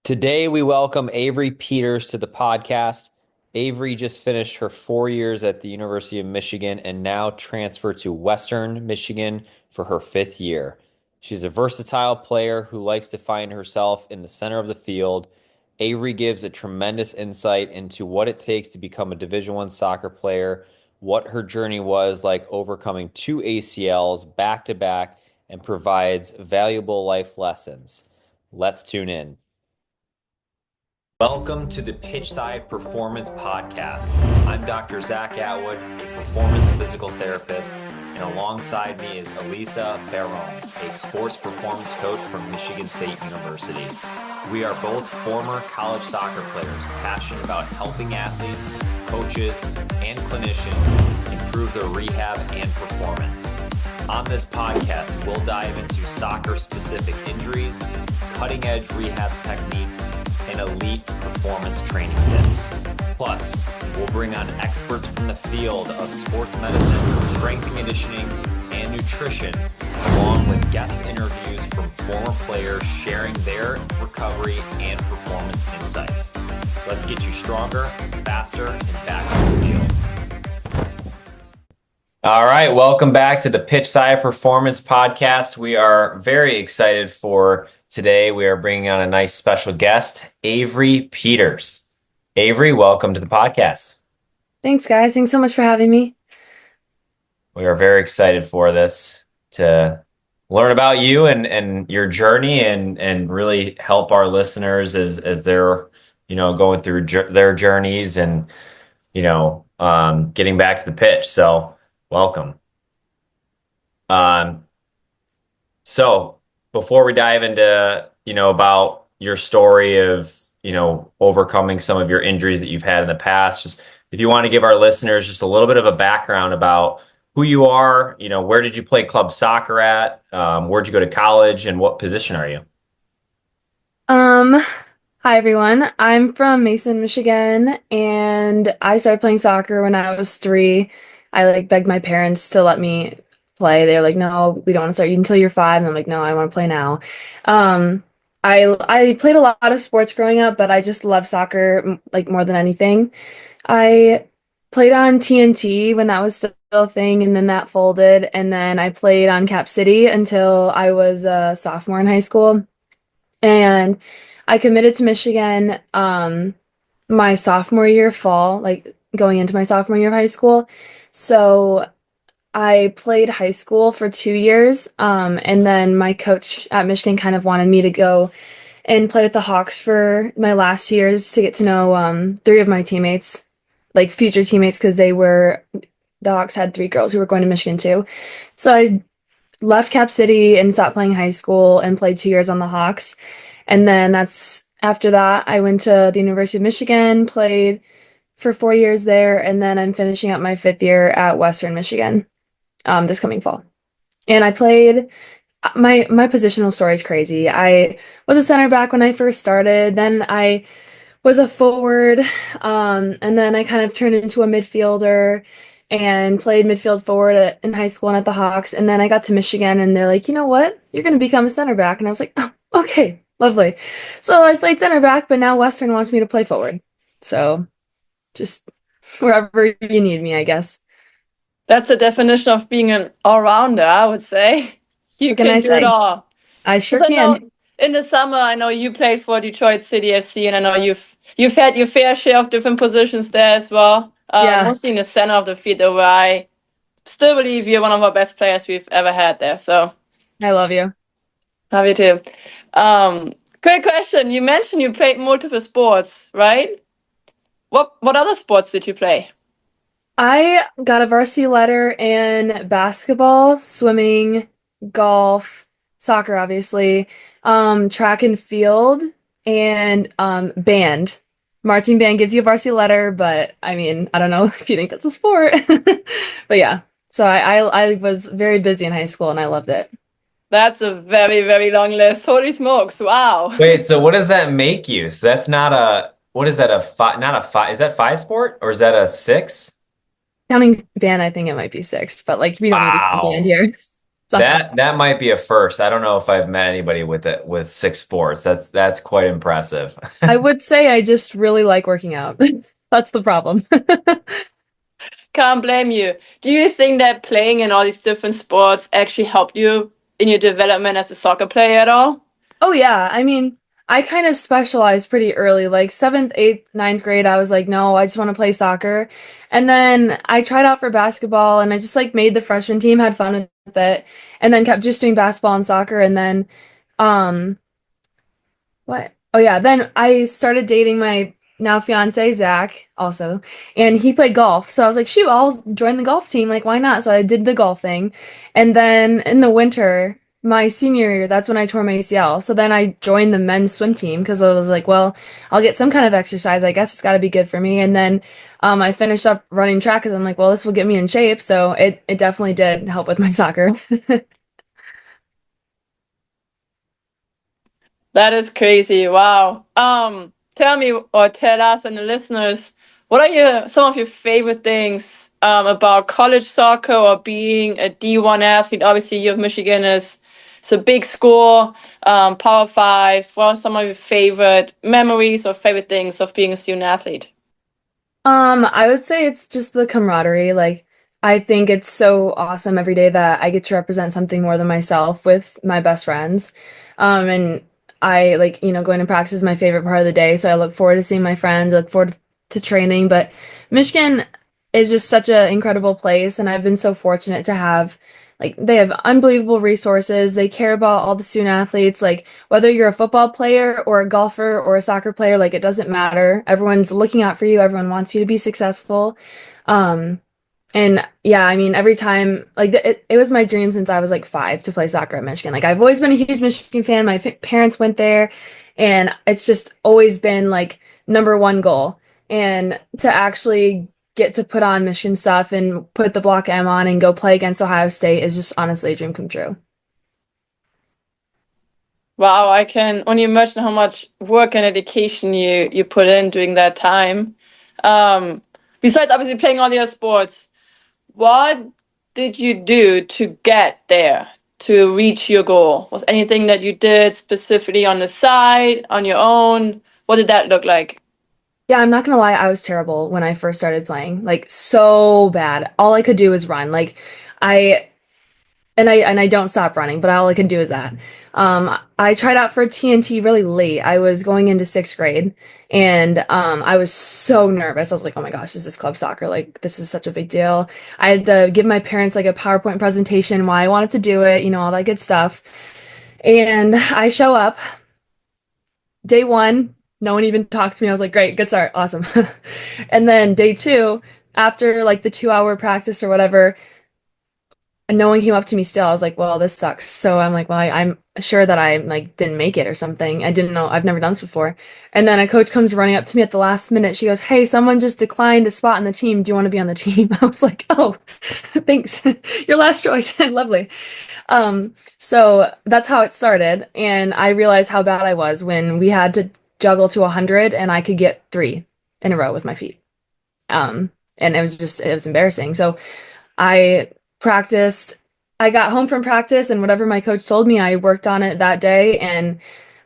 Today, we welcome Avery Peters to the podcast. Avery just finished her 4 years at the University of Michigan and now transferred to Western Michigan for her fifth year. She's a versatile player who likes to find herself in the center of the field. Avery gives a tremendous insight into what it takes to become a Division I soccer player, what her journey was like overcoming two ACLs back to back, and provides valuable life lessons. Let's tune in. Welcome to the Pitchside Performance Podcast. I'm Dr. Zach Atwood, a performance physical therapist, and alongside me is Elisa Barron, a sports performance coach from Michigan State University. We are both former college soccer players, passionate about helping athletes, coaches, and clinicians improve their rehab and performance. On this podcast, we'll dive into soccer-specific injuries, cutting-edge rehab techniques, and elite performance training tips. Plus, we'll bring on experts from the field of sports medicine, strength and conditioning, and nutrition, along with guest interviews from former players sharing their recovery and performance insights. Let's get you stronger, faster, and back on the field. All right, welcome back to the Pitchside Performance Podcast. We are very excited for today. We are bringing on a nice special guest, Avery Peters. Avery, welcome to the podcast. Thanks, guys. Thanks so much for having me. We are very excited for this to learn about you and your journey and really help our listeners as they're going through their journeys and getting back to the pitch. So welcome. So before we dive into, about your story of, overcoming some of your injuries that you've had in the past, just if you want to give our listeners just a little bit of a background about who you are, where did you play club soccer at? Where'd you go to college and what position are you? Hi everyone. I'm from Mason, Michigan, and I started playing soccer when I was 3. I begged my parents to let me play. They were like, "No, we don't want to start you until you're 5." And I'm like, "No, I want to play now." I played a lot of sports growing up, but I just love soccer more than anything. I played on TNT when that was still a thing, and then that folded. And then I played on Cap City until I was a sophomore in high school. And I committed to Michigan my sophomore year fall, going into my sophomore year of high school. So I played high school for 2 years, and then my coach at Michigan kind of wanted me to go and play with the Hawks for my last years to get to know 3 of my teammates, future teammates, because the Hawks had 3 girls who were going to Michigan too. So I left Cap City and stopped playing high school and played 2 years on the Hawks. And then after that, I went to the University of Michigan, played for 4 years there, and then I'm finishing up my 5th year at Western Michigan this coming fall. And I played, my positional story is crazy. I was a center back when I first started, then I was a forward, and then I kind of turned into a midfielder and played midfield forward in high school and at the Hawks. And then I got to Michigan and they're like, "You know what? You're going to become a center back." And I was like, "Oh, okay, lovely." So I played center back, but now Western wants me to play forward. So just wherever you need me, I guess. That's the definition of being an all-rounder, I would say. You can do it all. I sure can. In the summer, I know you played for Detroit City FC, and I know you've had your fair share of different positions there as well. Mostly in the center of the field, where I still believe you're one of our best players we've ever had there. So I love you. Love you too. Quick question. You mentioned you played multiple sports, right? What other sports did you play? I got a varsity letter in basketball, swimming, golf, soccer, obviously, track and field, and band. Marching band gives you a varsity letter, but I mean, I don't know if you think that's a sport. But yeah, so I was very busy in high school and I loved it. That's a very, very long list. Holy smokes. Wow. Wait, so what does that make you? So that's what is that, not a 5, is that 5 sport or is that a 6? Counting band, I think it might be 6, but we don't need to count band here. It's soccer. That might be a first. I don't know if I've met anybody with six sports. That's quite impressive. I would say I just really like working out. That's the problem. Can't blame you. Do you think that playing in all these different sports actually helped you in your development as a soccer player at all? Oh yeah, I mean, I kind of specialized pretty early, like seventh, eighth, ninth grade. I was like, no, I just want to play soccer. And then I tried out for basketball and I just like made the freshman team, had fun with it, and then kept just doing basketball and soccer. And then, um, what? Oh yeah, then I started dating my now fiance, Zach, also, and he played golf. So I was like, shoot, I'll join the golf team. Like, why not? So I did the golf thing. And then in the winter, my senior year, that's when I tore my ACL. So then I joined the men's swim team because I was like, well, I'll get some kind of exercise. I guess it's got to be good for me. And then I finished up running track because I'm like, well, this will get me in shape. So it definitely did help with my soccer. That is crazy. Wow. Tell me or tell us and the listeners, what are some of your favorite things about college soccer or being a D1 athlete? Obviously, you have Michigan as it's a big school, Power Five. What are some of your favorite memories or favorite things of being a student athlete? I would say it's just the camaraderie. Like, I think it's so awesome every day that I get to represent something more than myself with my best friends. And I like, going to practice is my favorite part of the day. So I look forward to seeing my friends, I look forward to training. But Michigan is just such an incredible place, and I've been so fortunate to have like they have unbelievable resources. They care about all the student athletes. Like whether you're a football player or a golfer or a soccer player, like it doesn't matter. Everyone's looking out for you. Everyone wants you to be successful. Um, and yeah, I mean, every time, like, it was my dream since I was like 5 to play soccer at Michigan. Like, I've always been a huge Michigan fan. My parents went there, and it's just always been like number one goal. And to actually get to put on Michigan stuff and put the Block M on and go play against Ohio State is just honestly a dream come true. Wow, I can only imagine how much work and dedication you put in during that time. Besides obviously playing all the other sports, what did you do to get there, to reach your goal? Was anything that you did specifically on the side, on your own? What did that look like? Yeah, I'm not gonna lie, I was terrible when I first started playing. Like so bad. All I could do was run. Like I I don't stop running, but all I can do is that. I tried out for TNT really late. I was going into sixth grade, and I was so nervous. I was like, "Oh my gosh, this is club soccer! Like, this is such a big deal." I had to give my parents like a PowerPoint presentation why I wanted to do it, all that good stuff. And I show up day one. No one even talked to me. I was like, "Great, good start, awesome." And then day two, after like the 2 hour practice or whatever. And no one came up to me still. I was like, well, this sucks. So I'm like, well, I'm sure that I like didn't make it or something. I didn't know. I've never done this before. And then a coach comes running up to me at the last minute. She goes, hey, someone just declined a spot on the team. Do you want to be on the team? I was like, oh, thanks. Your last choice. Lovely. So that's how it started. And I realized how bad I was when we had to juggle to 100 and I could get 3 in a row with my feet. And it was embarrassing. So I practiced. I got home from practice and whatever my coach told me, I worked on it that day. And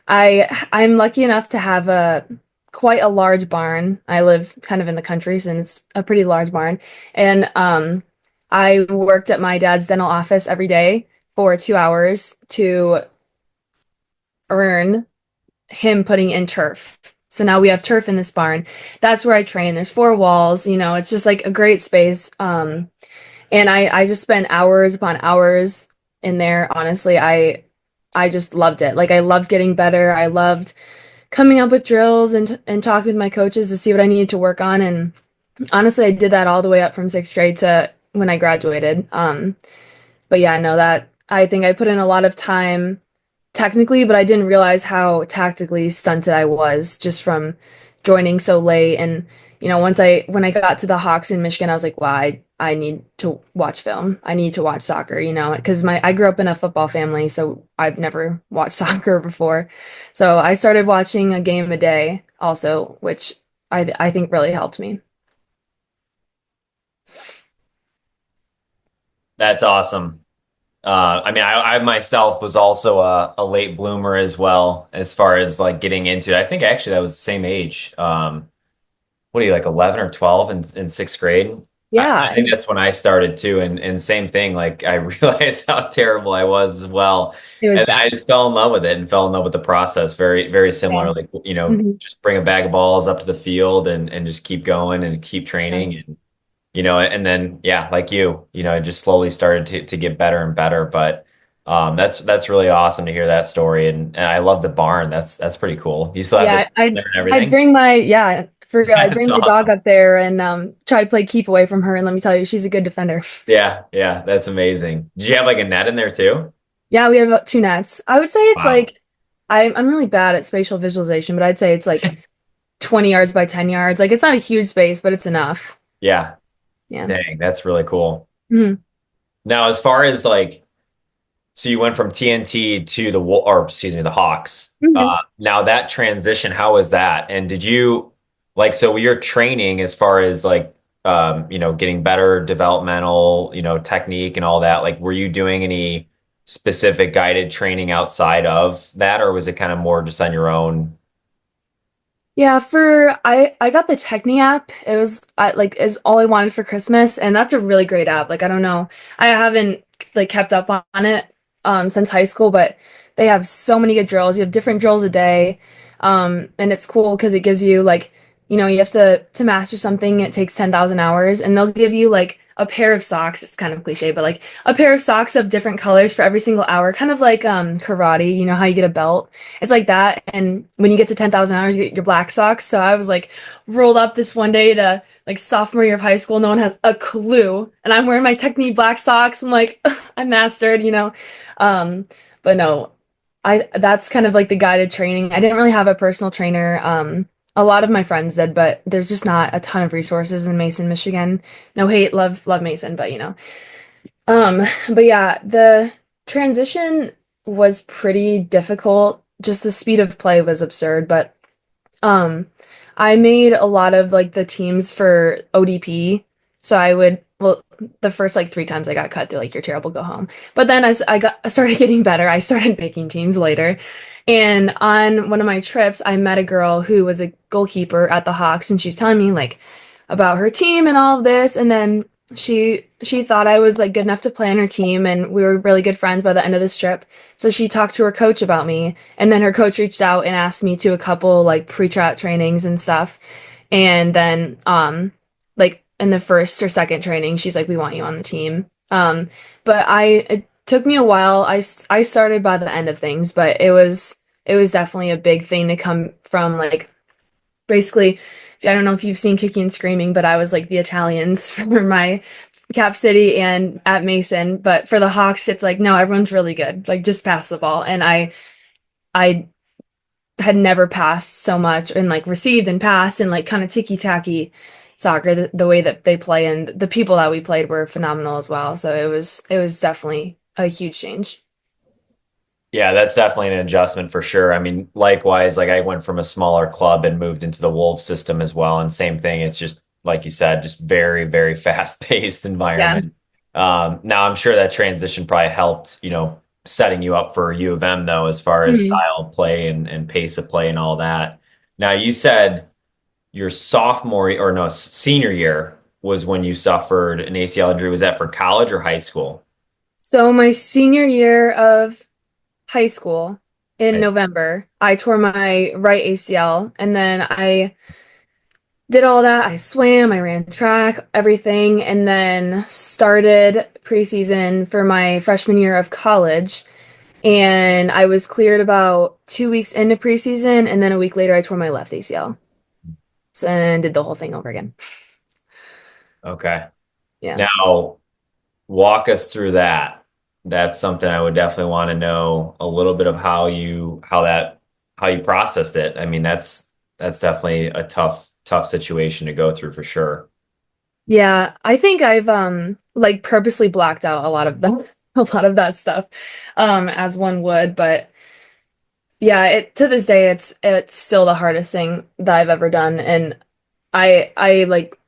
I'm lucky enough to have a quite a large barn. I live kind of in the country, so it's a pretty large barn. And I worked at my dad's dental office every day for 2 hours to earn him putting in turf. So now we have turf in this barn. That's where I train. There's 4 walls, it's just like a great space. And I just spent hours upon hours in there. Honestly, I just loved it. Like I loved getting better. I loved coming up with drills and talking with my coaches to see what I needed to work on. And honestly, I did that all the way up from sixth grade to when I graduated. But yeah, no, that I think I put in a lot of time technically, but I didn't realize how tactically stunted I was just from joining so late. And when I got to the Hawks in Michigan, I was like, wow, I need to watch film. I need to watch soccer, because I grew up in a football family, so I've never watched soccer before. So I started watching a game a day also, which I think really helped me. That's awesome. I mean, I myself was also a late bloomer as well, as far as like getting into it. I think actually that was the same age. What are you like 11 or 12 in sixth grade? I Yeah, think that's when I started too. And same thing, like I realized how terrible I was as well. it was And then bad. I just fell in love with it and fell in love with the process. Very, very similar. Yeah. Like, Hmm. just bring a bag of balls up to the field and just keep going and keep Yeah. training. And and then yeah, like it just slowly started to get better and better. But that's really awesome to hear that story, and I love the barn. That's pretty cool. You still have the Yeah, team there and I'd everything. bring my yeah, for real, I'd That's bring my dog awesome. up there and try to play keep away from her, and let me tell you, she's a good defender. Yeah, yeah, that's amazing. Did you have like a net in there too? Yeah, we have two nets. I would say it's Wow. like I'm really bad at spatial visualization, but I'd say it's like 20 yards by 10 yards. Like it's not a huge space, but it's enough. Yeah, Yeah. dang, that's really cool. Mhm. Now, as far as like, so you went from TNT to or excuse me, the Hawks. Mhm. Now that transition, how was that? And did you like, so your training as far as like, getting better developmental, technique and all that, like, were you doing any specific guided training outside of that, or was it kind of more just on your own? Yeah, for I got the Techni app. It was like is all I wanted for Christmas, and that's a really great app. Like I don't know, I haven't like kept up on it since high school, but they have so many good drills. You have different drills a day, and it's cool because it gives you like you have to master something. It takes 10,000 hours, and they'll give you like a pair of socks. It's kind of cliche, but like a pair of socks of different colors for every single hour, kind of like karate. You know how you get a belt. It's like that. And when you get to 10,000 hours, you get your black socks. So I was like rolled up this one day to like sophomore year of high school. No one has a clue. And I'm wearing my Technique black socks. I'm like, I mastered. Um, but no, that's kind of like the guided training. I didn't really have a personal trainer. A lot of my friends did, but there's just not a ton of resources in Mason, Michigan. No hate, love Mason, but. Um, but yeah, the transition was pretty difficult. Just the speed of play was absurd, but um I made a lot of like the teams for ODP. So well, the first like three times I got cut, they're like, you're terrible, go home. But then as I started getting better, I started making teams later. And on one of my trips, I met a girl who was a goalkeeper at the Hawks, and she was telling me like about her team and all of this. And then she thought I was like good enough to play on her team, and we were really good friends by the end of this trip. So she talked to her coach about me, and then her coach reached out and asked me to a couple like pre-tryout trainings and stuff. And then like in the first or second training, she's like, "We want you on the team." But it took me a while. I started by the end of things, but it was definitely a big thing to come from like basically, I don't know if you've seen Kicking and Screaming, but I was like the Italians for my Cap City and at Mason. But for the Hawks, it's like, no, everyone's really good. Like just pass the ball. And I had never passed so much and like received and passed and like kind of ticky-tacky soccer, the way that they play, and the people that we played were phenomenal as well. So it was definitely a huge change. Yeah, that's definitely an adjustment for sure. I mean, likewise, like I went from a smaller club and moved into the Wolves system as well. And same thing, it's just like you said, just very, very fast-paced Yeah. environment. Now I'm sure that transition probably helped, setting you up for U of M though, as far as Mhm. style of play and pace of play and all that. Now you said your sophomore or no, senior year was when you suffered an ACL injury. Was that for college or high school? So my senior year of high school in November, I tore my right ACL, and then I did all that. I swam, I ran track, everything, and then started preseason for my freshman year of college. And I was cleared about 2 weeks into preseason, and then a week later, I tore my left ACL. So, and did the whole thing over again. Okay. Yeah. Now, walk us through that. That's something I would definitely want to know a little bit of how you processed it. I mean, that's definitely a tough situation to go through for sure. Yeah, I think I've like purposely blocked out a lot of that a lot of that stuff as one would, but yeah, it to this day it's still the hardest thing that I've ever done, and I like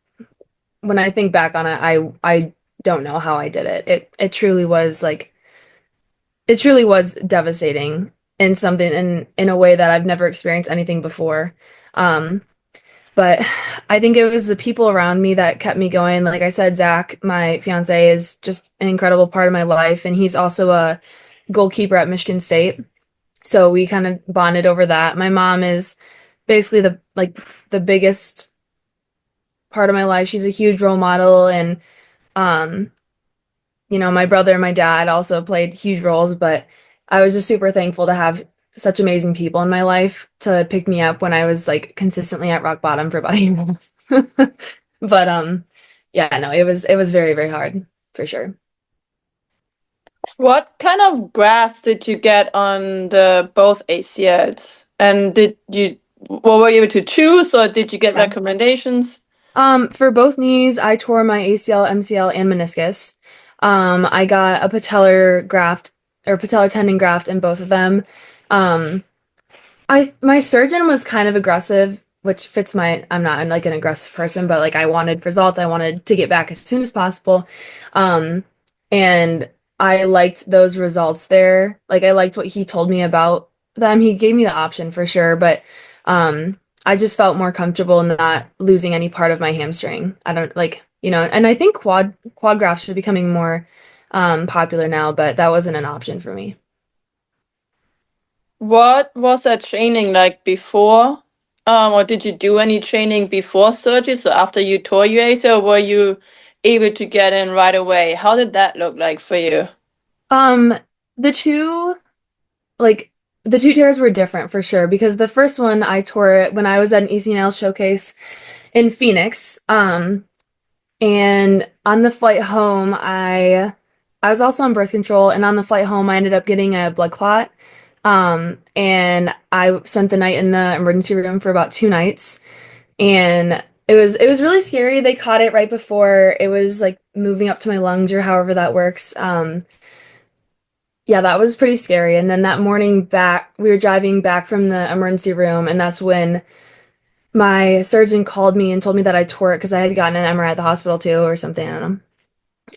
when I think back on it, I don't know how I did it. It truly was like it truly was devastating in something in a way that I've never experienced anything before. Um, but I think it was the people around me that kept me going. Like I said, Zach, my fiance, is just an incredible part of my life, and he's also a goalkeeper at Michigan State. So we kind of bonded over that. My mom is basically the biggest part of my life. She's a huge role model, and um my brother and my dad also played huge roles, but I was just super thankful to have such amazing people in my life to pick me up when I was like consistently at rock bottom for about 8 months. But yeah, no, it was very, very hard for sure. What kind of grafts did you get on the both ACLs? And were you able to choose, or did you get Yeah. recommendations? For both knees, I tore my ACL, MCL, and meniscus. I got a patellar graft or patellar tendon graft in both of them. Um, my surgeon was kind of aggressive, which fits I'm not like an aggressive person, but like I wanted results. I wanted to get back as soon as possible. Um, and I liked those results there. Like I liked what he told me about them. He gave me the option for sure, but I just felt more comfortable not losing any part of my hamstring. I don't like, and I think quad grafts are becoming more popular now, but that wasn't an option for me. What was that training like before? Or did you do any training before surgery? So after you tore your ACL, were you able to get in right away? How did that look like for you? Um, the two like the two tears were different for sure because the first one I tore it when I was at an ECNL showcase in Phoenix. And on the flight home, I was also on birth control, and on the flight home, I ended up getting a blood clot. And I spent the night in the emergency room for about 2 nights, and it was really scary. They caught it right before it was like moving up to my lungs or however that works. Yeah, that was pretty scary. And then that morning back, we were driving back from the emergency room, and that's when my surgeon called me and told me that I tore it because I had gotten an MRI at the hospital too or something. I don't know.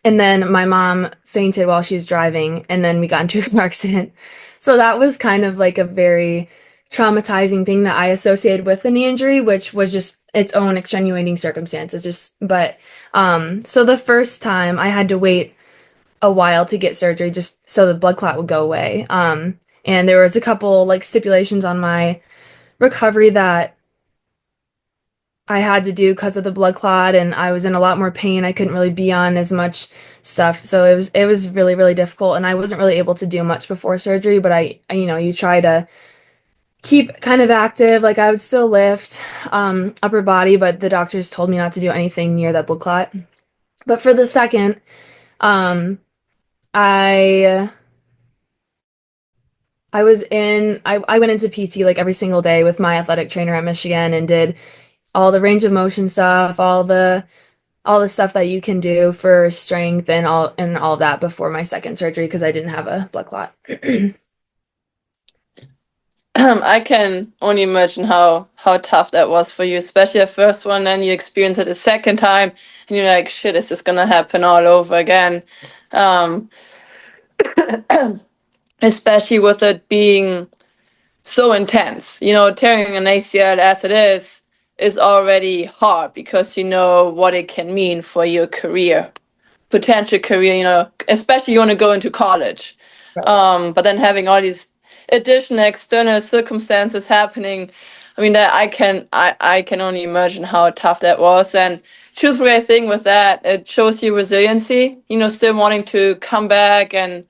And then my mom fainted while she was driving, and then we got into a car accident. So that was kind of like a very traumatizing thing that I associated with the knee injury, which was just its own extenuating circumstances. So the first time I had to wait a while to get surgery just so the blood clot would go away. And there was a couple like stipulations on my recovery that I had to do because of the blood clot, and I was in a lot more pain. I couldn't really be on as much stuff. So it was really, really difficult, and I wasn't really able to do much before surgery, but you try to keep kind of active. Like I would still lift upper body, but the doctors told me not to do anything near that blood clot. But for the second, um I I went into PT like every single day with my athletic trainer at Michigan and did all the range of motion stuff, all the stuff that you can do for strength and all of that before my second surgery because I didn't have a blood clot. I can only imagine how tough that was for you, especially the first one, then you experience it a second time, and you're like, shit, is this gonna happen all over again? Um, especially with it being so intense. Tearing an ACL as it is already hard because you know what it can mean for your career, potential career, especially you want to go into college. Right. But then having all these additional external circumstances happening, I mean that I can only imagine how tough that was. And truthfully, I think with that, it shows you resiliency, still wanting to come back and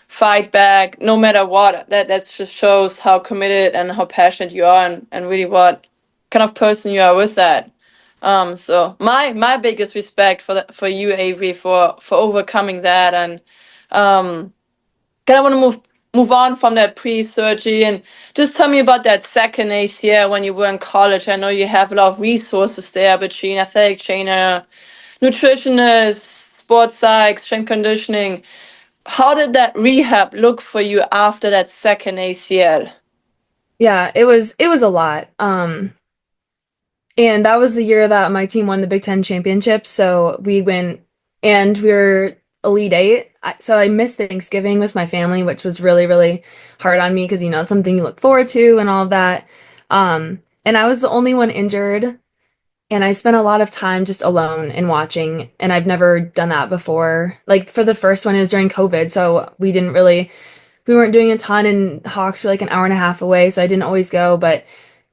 fight back no matter what. That just shows how committed and how passionate you are, and really what kind of person you are with that. So my biggest respect for you, Avery, for overcoming that. And kind of want to move on from that pre-surgery and just tell me about that second ACL when you were in college. I know you have a lot of resources there between athletic trainer, nutritionist, sports psych, strength conditioning. How did that rehab look for you after that second ACL? Yeah, it was a lot. And that was the year that my team won the Big Ten championship. So we went and we were Elite Eight. so I missed Thanksgiving with my family, which was really, really hard on me because, you know, it's something you look forward to and all of that. And I was the only one injured, and I spent a lot of time just alone and watching, and I've never done that before. Like for the first one, it was during COVID, so we weren't doing a ton, and Hawks were like an hour and a half away, so I didn't always go, but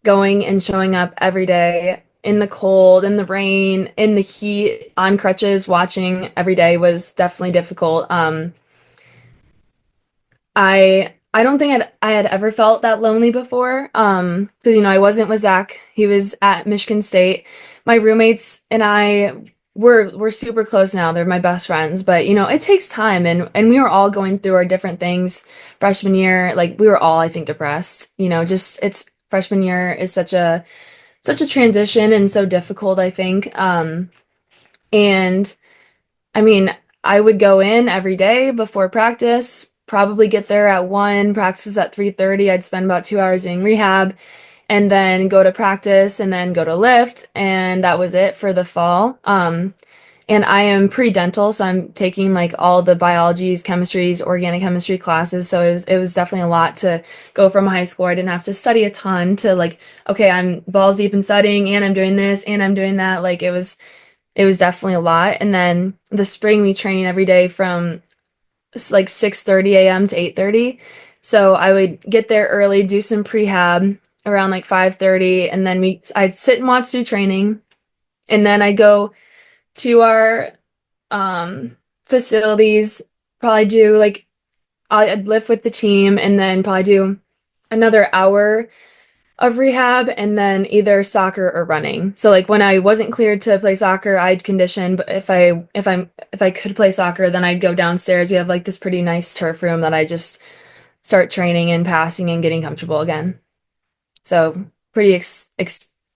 going and showing up every day in the cold, in the rain, in the heat, on crutches, watching every day was definitely difficult. I don't think I had ever felt that lonely before. Because you know, I wasn't with Zach. He was at Michigan State. My roommates and I we're super close now. They're my best friends, but you know, it takes time, and we were all going through our different things freshman year. Like we were all, I think, depressed. You know, just it's freshman year is such a transition and so difficult, I think. And I mean, I would go in every day before practice, probably get there at 1, practice was at 3:30. I'd spend about 2 hours doing rehab and then go to practice and then go to lift, and that was it for the fall. And I am pre-dental, so I'm taking like all the biologies, chemistries, organic chemistry classes. So it was definitely a lot to go from high school. I didn't have to study a ton to like, okay, I'm balls deep in studying and I'm doing this and I'm doing that. Like it was definitely a lot. And then the spring we train every day from like 6:30 a.m. to 8:30. So I would get there early, do some prehab around like 5:30, and then I'd sit and watch through training, and then I'd go to our facilities, probably do like I'd lift with the team and then probably do another hour of rehab and then either soccer or running. So like when I wasn't cleared to play soccer, I'd condition, but if I could play soccer, then I'd go downstairs. We have like this pretty nice turf room that I just start training and passing and getting comfortable again. So pretty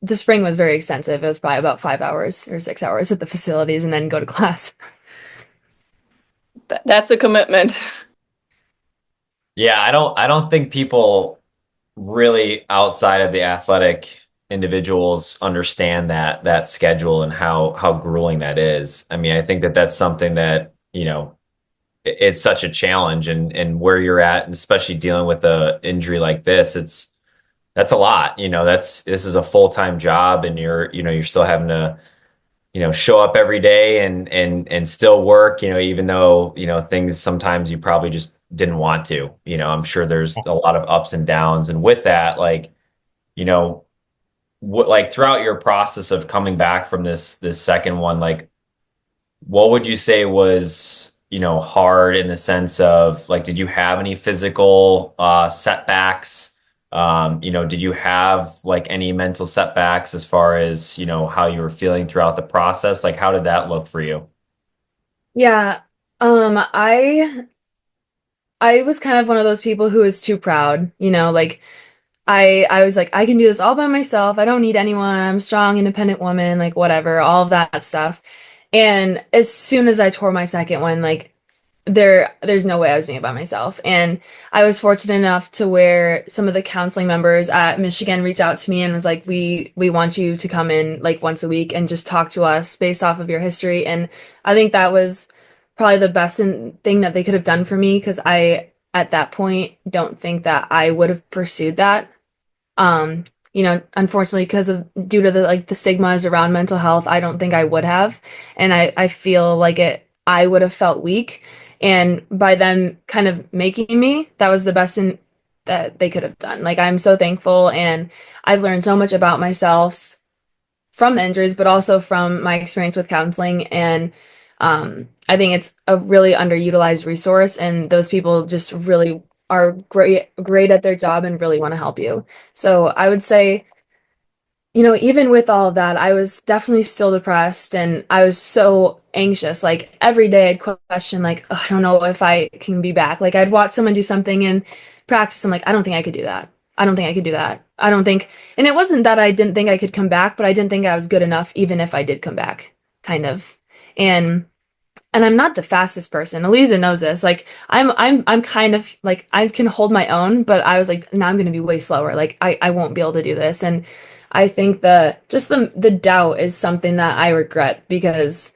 the spring was very extensive. It was probably about 5 hours or 6 hours at the facilities and then go to class. That's a commitment. Yeah, I don't think people really outside of the athletic individuals understand that schedule and how grueling that is. I mean, I think that's something that, you know, it's such a challenge, and where you're at, and especially dealing with a injury like this, that's a lot. You know, this is a full-time job, and you're still having to, you know, show up every day and still work, you know, even though, you know, things sometimes you probably just didn't want to. You know, I'm sure there's a lot of ups and downs. And with that, like, you know, like throughout your process of coming back from this second one, like what would you say was, you know, hard in the sense of like, did you have any physical setbacks? You know, did you have like any mental setbacks as far as, you know, how you were feeling throughout the process? Like, how did that look for you? Yeah. I was kind of one of those people who was too proud, you know, like I was like, I can do this all by myself. I don't need anyone. I'm a strong, independent woman, like whatever, all of that stuff. And as soon as I tore my second one, like there's no way I was doing it by myself. And I was fortunate enough to where some of the counseling members at Michigan reached out to me and was like, we want you to come in like once a week and just talk to us based off of your history. And I think that was probably the best thing that they could have done for me, because I at that point don't think that I would have pursued that. You know, unfortunately, because of due to the stigmas around mental health, I don't think I would have. And I feel like I would have felt weak. And by them kind of making me, that was the best thing that they could have done. Like I'm so thankful, and I've learned so much about myself from the injuries, but also from my experience with counseling. And I think it's a really underutilized resource, and those people just really are great at their job and really want to help you. So I would say, you know, even with all of that, I was definitely still depressed, and I was so anxious. Like every day I'd question like, "Ugh, I don't know if I can be back." Like I'd watch someone do something in practice. I'm like, I don't think I could do that. I don't think I could do that. I don't think, and it wasn't that I didn't think I could come back, but I didn't think I was good enough even if I did come back, kind of. And I'm not the fastest person. Eliza knows this. Like I'm kind of like I can hold my own, but I was like, no, I'm gonna be way slower. Like I won't be able to do this. And I think the doubt is something that I regret, because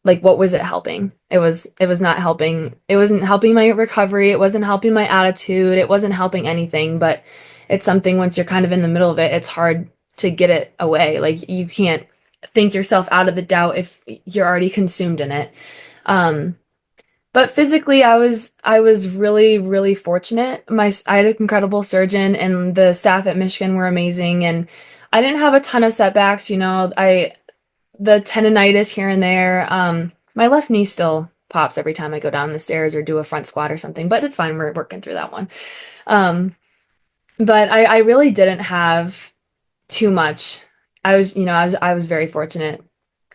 like what was it helping? It was not helping. It wasn't helping my recovery. It wasn't helping my attitude. It wasn't helping anything, but it's something once you're kind of in the middle of it, it's hard to get it away. Like you can't think yourself out of the doubt if you're already consumed in it. But physically, I was really, really fortunate. I had an incredible surgeon, and the staff at Michigan were amazing, and I didn't have a ton of setbacks. The tendonitis here and there. My left knee still pops every time I go down the stairs or do a front squat or something, but it's fine. We're working through that one. Um, but I really didn't have too much. I was very fortunate.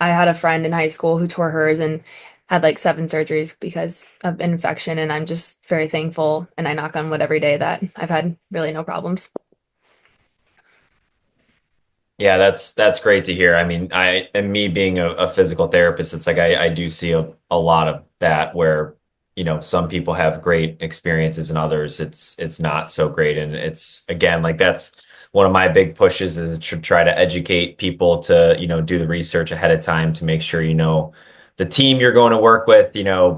I had a friend in high school who tore hers and had like 7 surgeries because of infection, and I'm just very thankful, and I knock on wood every day that I've had really no problems. Yeah, that's great to hear. I mean, and me being a physical therapist, it's like I do see a lot of that where, some people have great experiences and others it's not so great. And it's again, like that's one of my big pushes is to try to educate people to, do the research ahead of time to make sure the team you're going to work with,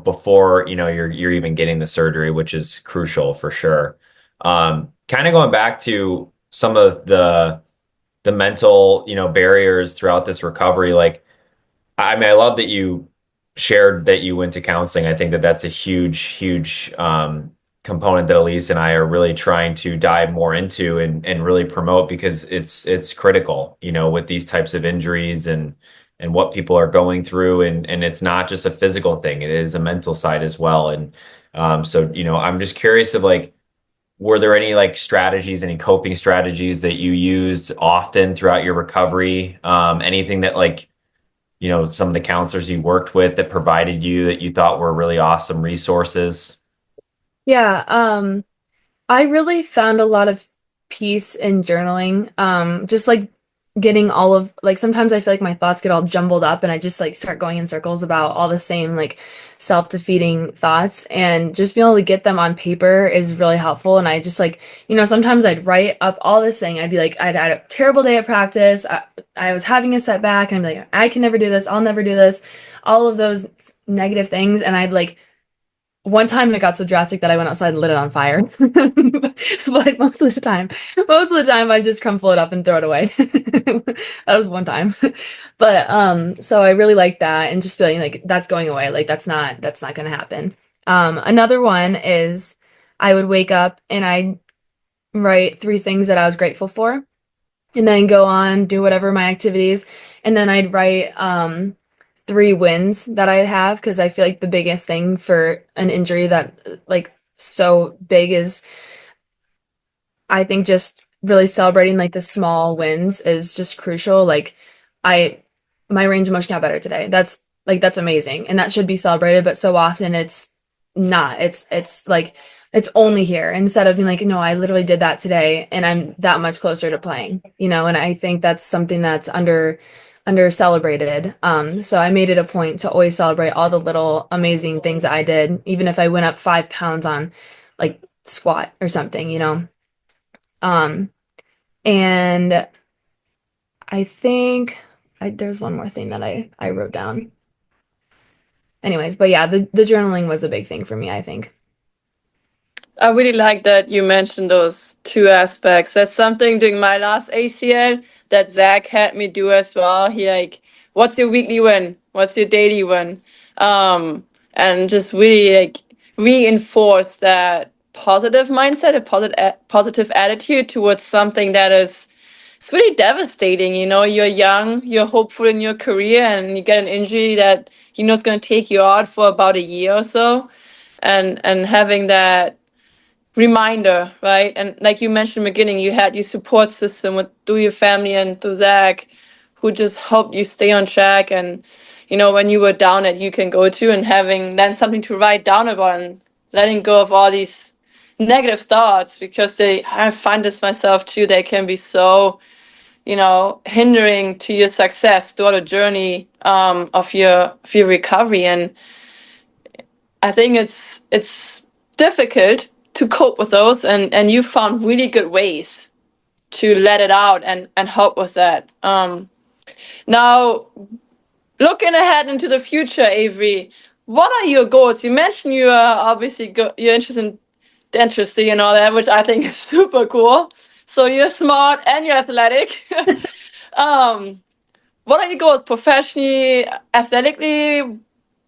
before, you're even getting the surgery, which is crucial for sure. Kind of going back to some of the mental, barriers throughout this recovery. Like, I mean, I love that you shared that you went to counseling. I think that that's a huge, huge component that Elise and I are really trying to dive more into and really promote because it's critical, with these types of injuries and what people are going through. And it's not just a physical thing, it is a mental side as well. And so, I'm just curious of like, were there any like strategies, any coping strategies that you used often throughout your recovery? Anything that like, some of the counselors you worked with that provided you that you thought were really awesome resources? Yeah, I really found a lot of peace in journaling. Just like getting all of like sometimes I feel like my thoughts get all jumbled up and I just like start going in circles about all the same like self-defeating thoughts, and just being able to get them on paper is really helpful. And I just like, sometimes I'd write up all this thing. I'd be like, I'd had a terrible day at practice. I was having a setback and I'd be like, I can never do this. I'll never do this. All of those negative things. And I'd like one time it got so drastic that I went outside and lit it on fire. But most of the time I just crumple it up and throw it away. That was one time. But so I really like that, and just feeling like that's going away. Like that's not gonna happen. Another one is I would wake up and I'd write 3 things that I was grateful for, and then go on, do whatever my activities, and then I'd write 3 wins that I have, because I feel like the biggest thing for an injury that like so big is, I think, just really celebrating like the small wins is just crucial. Like I my range of motion got better today. That's amazing, and that should be celebrated, but so often it's not. It's like it's only here, instead of being like, no, I literally did that today and I'm that much closer to playing, and I think that's something that's under celebrated. So I made it a point to always celebrate all the little amazing things that I did, even if I went up 5 pounds on like squat or something. Um, and I think there's one more thing that I wrote down. Anyways, but yeah, the journaling was a big thing for me, I think. I really like that you mentioned those 2 aspects. That's something during my last ACL that Zach had me do as well. He like, what's your weekly win? What's your daily win? And just really like reinforce that positive mindset, a positive attitude towards something that is it's really devastating. You're young, you're hopeful in your career, and you get an injury that is going to take you out for about a year or so, and having that reminder, right? And like you mentioned in the beginning, you had your support system through your family and through Zach, who just helped you stay on track. And when you were down, that you can go to, and having then something to write down about, and letting go of all these negative thoughts, because I find this myself too, they can be so hindering to your success throughout a journey of your recovery. And I think it's difficult to cope with those, and you found really good ways to let it out and help with that. Now, looking ahead into the future, Avery, what are your goals? You mentioned you are obviously you're interested in dentistry and all that, which I think is super cool. So you're smart and you're athletic. um, what are your goals professionally, athletically?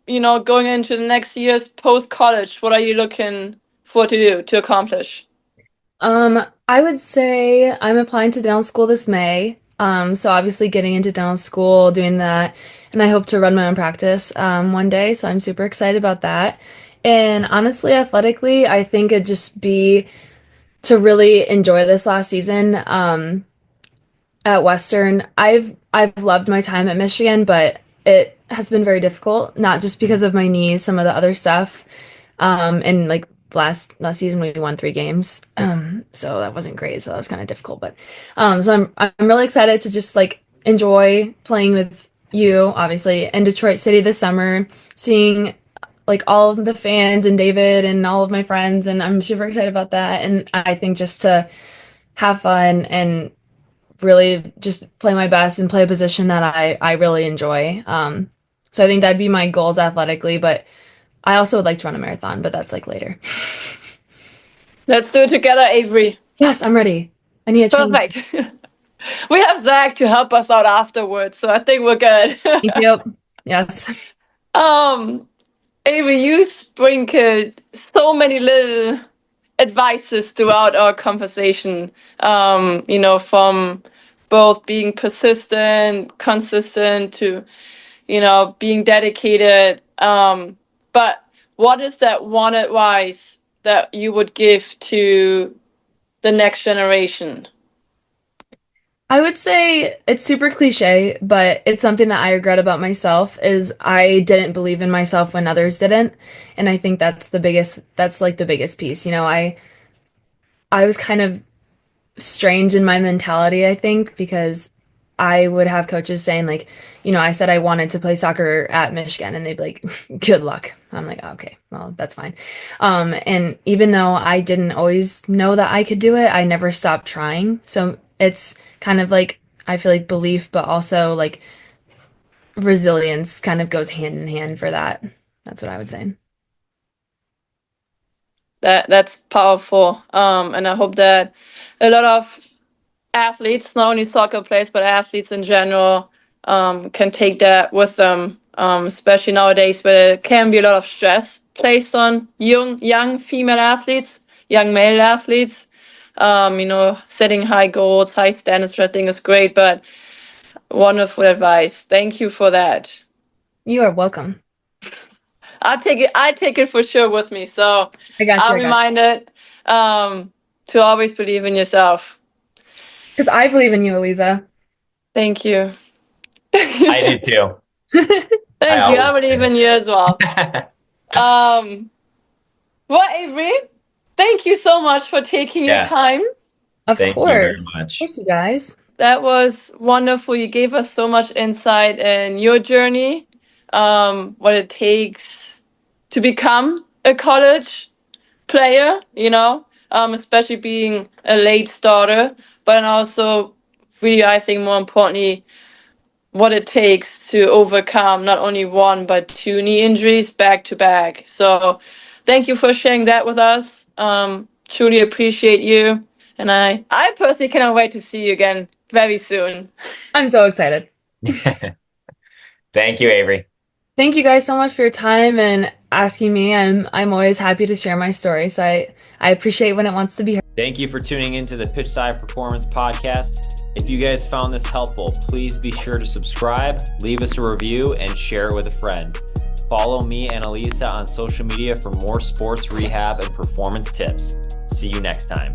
Going into the next years post college, what are you looking for to accomplish? I would say I'm applying to dental school this May. So obviously getting into dental school, doing that, and I hope to run my own practice one day. So I'm super excited about that. And honestly, athletically, I think it'd just be to really enjoy this last season at Western. I've loved my time at Michigan, but it has been very difficult, not just because of my knees, some of the other stuff. And like last season we won 3 games. So that wasn't great, so that was kind of difficult. But so I'm really excited to just like enjoy playing with you, obviously, in Detroit City this summer, seeing like all of the fans and David and all of my friends, and I'm super excited about that. And I think just to have fun and really just play my best and play a position that I really enjoy. So I think that'd be my goals athletically, but I also would like to run a marathon, but that's like later. Let's do it together, Avery. Yes, I'm ready. I need a train. Perfect. We have Zach to help us out afterwards, so I think we're good. Thank you. Yes. Avery, you sprinkled so many little advices throughout our conversation. From both being persistent, consistent to, being dedicated. But what is that one advice that you would give to the next generation? I would say it's super cliche, but it's something that I regret about myself is I didn't believe in myself when others didn't. And I think that's like the biggest piece. I was kind of strange in my mentality, I think, because I would have coaches saying like, I said I wanted to play soccer at Michigan and they'd be like, good luck. I'm like, okay, well, that's fine. And even though I didn't always know that I could do it, I never stopped trying. So it's kind of like, I feel like belief, but also like resilience kind of goes hand in hand for that. That's what I would say. That's powerful. And I hope that a lot of athletes, not only soccer players, but athletes in general, can take that with them, especially nowadays where there can be a lot of stress placed on young female athletes, young male athletes. Setting high goals, high standards, which I think is great, but wonderful advice. Thank you for that. You are welcome. I take it for sure with me. So I'm reminded to always believe in yourself. Because I believe in you, Eliza. Thank you. I do too. Thank you. I believe in you as well. Well, Avery, thank you so much for taking your time. Thank you very much. Thanks, you guys. That was wonderful. You gave us so much insight in your journey, what it takes to become a college player, especially being a late starter, but also really, I think more importantly, what it takes to overcome not only one, but 2 knee injuries back to back. So thank you for sharing that with us. Truly appreciate you. And I personally cannot wait to see you again very soon. I'm so excited. Thank you, Avery. Thank you guys so much for your time and asking me. I'm always happy to share my story. So I appreciate when it wants to be heard. Thank you for tuning into the Pitchside Performance Podcast. If you guys found this helpful, please be sure to subscribe, leave us a review, and share it with a friend. Follow me and Elisa on social media for more sports rehab and performance tips. See you next time.